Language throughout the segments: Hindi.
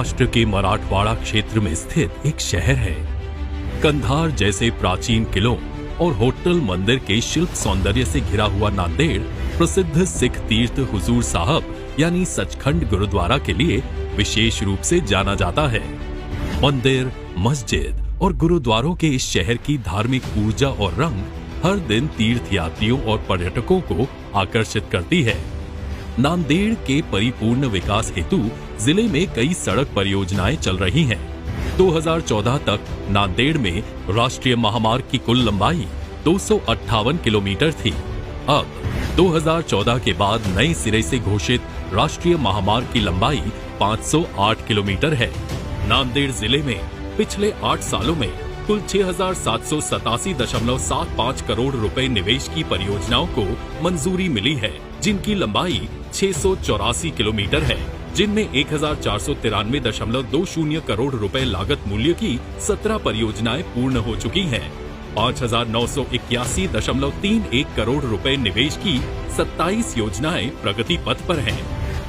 महाराष्ट्र के मराठवाड़ा क्षेत्र में स्थित एक शहर है। कंधार जैसे प्राचीन किलों और होटल मंदिर के शिल्प सौंदर्य से घिरा हुआ नांदेड़ प्रसिद्ध सिख तीर्थ हुजूर साहब यानी सचखंड गुरुद्वारा के लिए विशेष रूप से जाना जाता है। मंदिर, मस्जिद और गुरुद्वारों के इस शहर की धार्मिक ऊर्जा और रंग हर दिन तीर्थ यात्रियों और पर्यटकों को आकर्षित करती है। नांदेड़ के परिपूर्ण विकास हेतु जिले में कई सड़क परियोजनाएं चल रही हैं। 2014 तक नांदेड़ में राष्ट्रीय महामार्ग की कुल लंबाई 258 किलोमीटर थी। अब 2014 के बाद नए सिरे से घोषित राष्ट्रीय महामार्ग की लंबाई 508 किलोमीटर है। नांदेड़ जिले में पिछले 8 सालों में कुल 6,787.75 करोड़ रुपए निवेश की परियोजनाओं को मंजूरी मिली है, जिनकी लंबाई 684 किलोमीटर है, जिनमें 1,493.20 करोड़ रुपए लागत मूल्य की 17 परियोजनाएं पूर्ण हो चुकी हैं। 5,981.31 करोड़ रुपए निवेश की 27 योजनाएं प्रगति पथ पर हैं।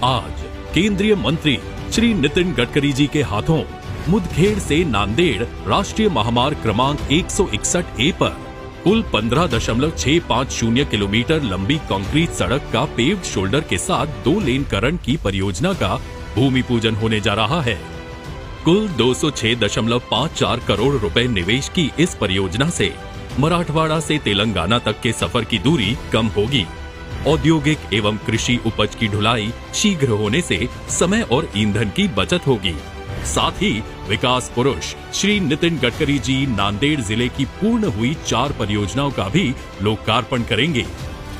आज केंद्रीय मंत्री श्री नितिन गडकरी जी के हाथों मुदखेड़ से नांदेड़ राष्ट्रीय महामार्ग क्रमांक 161A पर कुल 15.650 किलोमीटर लंबी कंक्रीट सड़क का पेव्ड शोल्डर के साथ 2 लेनकरण की परियोजना का भूमि पूजन होने जा रहा है। कुल 206.54 करोड़ रुपए निवेश की इस परियोजना से मराठवाड़ा से तेलंगाना तक के सफर की दूरी कम होगी। औद्योगिक एवं कृषि उपज की ढुलाई शीघ्र होने से समय और ईंधन की बचत होगी। साथ ही विकास पुरुष श्री नितिन गडकरी जी नांदेड़ जिले की पूर्ण हुई 4 परियोजनाओं का भी लोकार्पण करेंगे।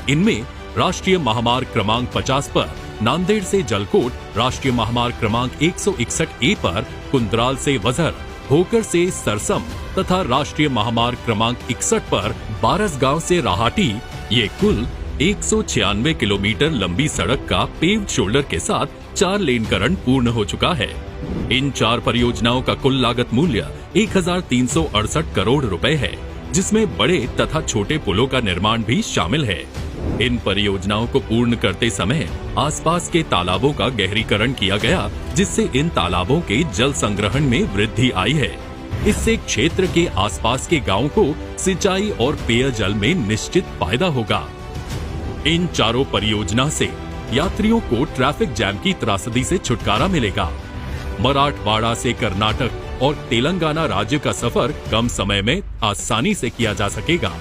इनमें राष्ट्रीय महामार्ग क्रमांक 50 पर नांदेड़ से जलकोट, राष्ट्रीय महामार्ग क्रमांक 161A पर कुंद्राल से वजर, होकर से सरसम तथा राष्ट्रीय महामार्ग क्रमांक 61 पर बारसगांव से राहाटी, ये कुल 196 किलोमीटर लंबी सड़क का पेव्ड शोल्डर के साथ 4 लेनकरण पूर्ण हो चुका है। इन 4 परियोजनाओं का कुल लागत मूल्य 1,368 करोड़ रुपए है, जिसमें बड़े तथा छोटे पुलों का निर्माण भी शामिल है। इन परियोजनाओं को पूर्ण करते समय आसपास के तालाबों का गहरीकरण किया गया, जिससे इन तालाबों के जल संग्रहण में वृद्धि आई है। इससे क्षेत्र के आसपास के गांवों को सिंचाई और पेयजल में निश्चित फायदा होगा। इन 4 परियोजना से यात्रियों को ट्रैफिक जैम की त्रासदी से छुटकारा मिलेगा। मराठवाड़ा से कर्नाटक और तेलंगाना राज्य का सफर कम समय में आसानी से किया जा सकेगा।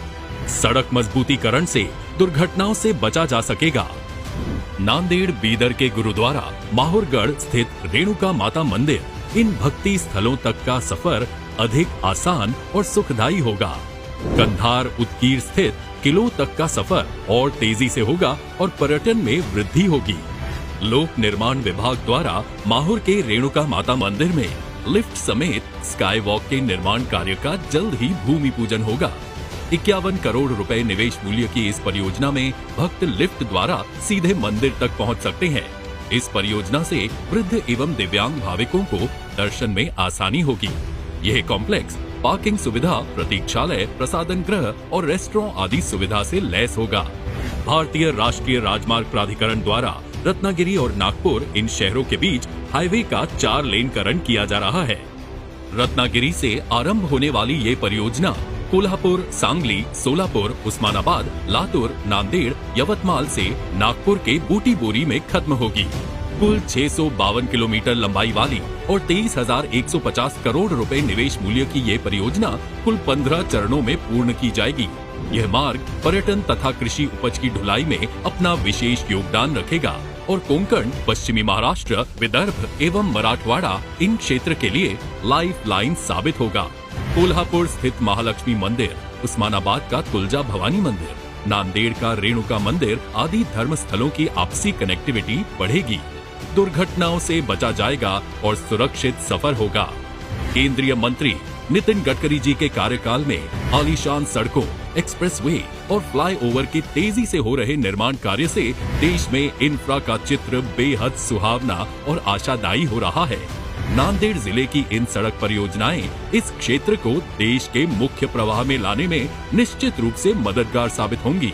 सड़क मजबूतीकरण से दुर्घटनाओं से बचा जा सकेगा। नांदेड़ बीदर के गुरुद्वारा माहुरगढ़ स्थित रेणुका माता मंदिर, इन भक्ति स्थलों तक का सफर अधिक आसान और सुखदायी होगा। कंधार उत्कीर स्थित किलों तक का सफर और तेजी से होगा और पर्यटन में वृद्धि होगी। लोक निर्माण विभाग द्वारा माहुर के रेणुका माता मंदिर में लिफ्ट समेत स्काई वॉक के निर्माण कार्य का जल्द ही भूमि पूजन होगा। 51 करोड़ रुपए निवेश मूल्य की इस परियोजना में भक्त लिफ्ट द्वारा सीधे मंदिर तक पहुंच सकते हैं। इस परियोजना से वृद्ध एवं दिव्यांग भाविकों को दर्शन में आसानी होगी। यह कॉम्प्लेक्स पार्किंग सुविधा, प्रतीक्षालय, प्रसादन गृह और रेस्टोरेंट आदि सुविधा से लैस होगा। भारतीय राष्ट्रीय राजमार्ग प्राधिकरण द्वारा रत्नागिरी और नागपुर, इन शहरों के बीच हाईवे का 4 लेनकरण किया जा रहा है। रत्नागिरी से आरंभ होने वाली ये परियोजना कोल्हापुर, सांगली, सोलापुर, उस्मानाबाद, लातूर, नांदेड़, यवतमाल से नागपुर के बूटीबोरी में खत्म होगी। कुल 652 किलोमीटर लंबाई वाली और 23,150 करोड़ रुपए निवेश मूल्य की ये परियोजना कुल 15 चरणों में पूर्ण की जाएगी। यह मार्ग पर्यटन तथा कृषि उपज की ढुलाई में अपना विशेष योगदान रखेगा और कोंकण, पश्चिमी महाराष्ट्र, विदर्भ एवं मराठवाड़ा, इन क्षेत्र के लिए लाइफ लाइन साबित होगा। कोल्हापुर स्थित महालक्ष्मी मंदिर, उस्मानाबाद का तुलजा भवानी मंदिर, नांदेड़ का रेणुका मंदिर आदि धर्म स्थलों की आपसी कनेक्टिविटी बढ़ेगी। दुर्घटनाओं से बचा जाएगा और सुरक्षित सफर होगा। केंद्रीय मंत्री नितिन गडकरी जी के कार्यकाल में आलीशान सड़कों, एक्सप्रेसवे और फ्लाईओवर के तेजी से हो रहे निर्माण कार्य से देश में इंफ्रा का चित्र बेहद सुहावना और आशादायी हो रहा है। नांदेड़ जिले की इन सड़क परियोजनाएं इस क्षेत्र को देश के मुख्य प्रवाह में लाने में निश्चित रूप से मददगार साबित होंगी।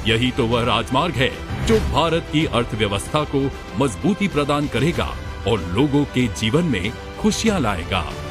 यही तो वह राजमार्ग है जो भारत की अर्थव्यवस्था को मजबूती प्रदान करेगा और लोगों के जीवन में खुशियां लाएगा।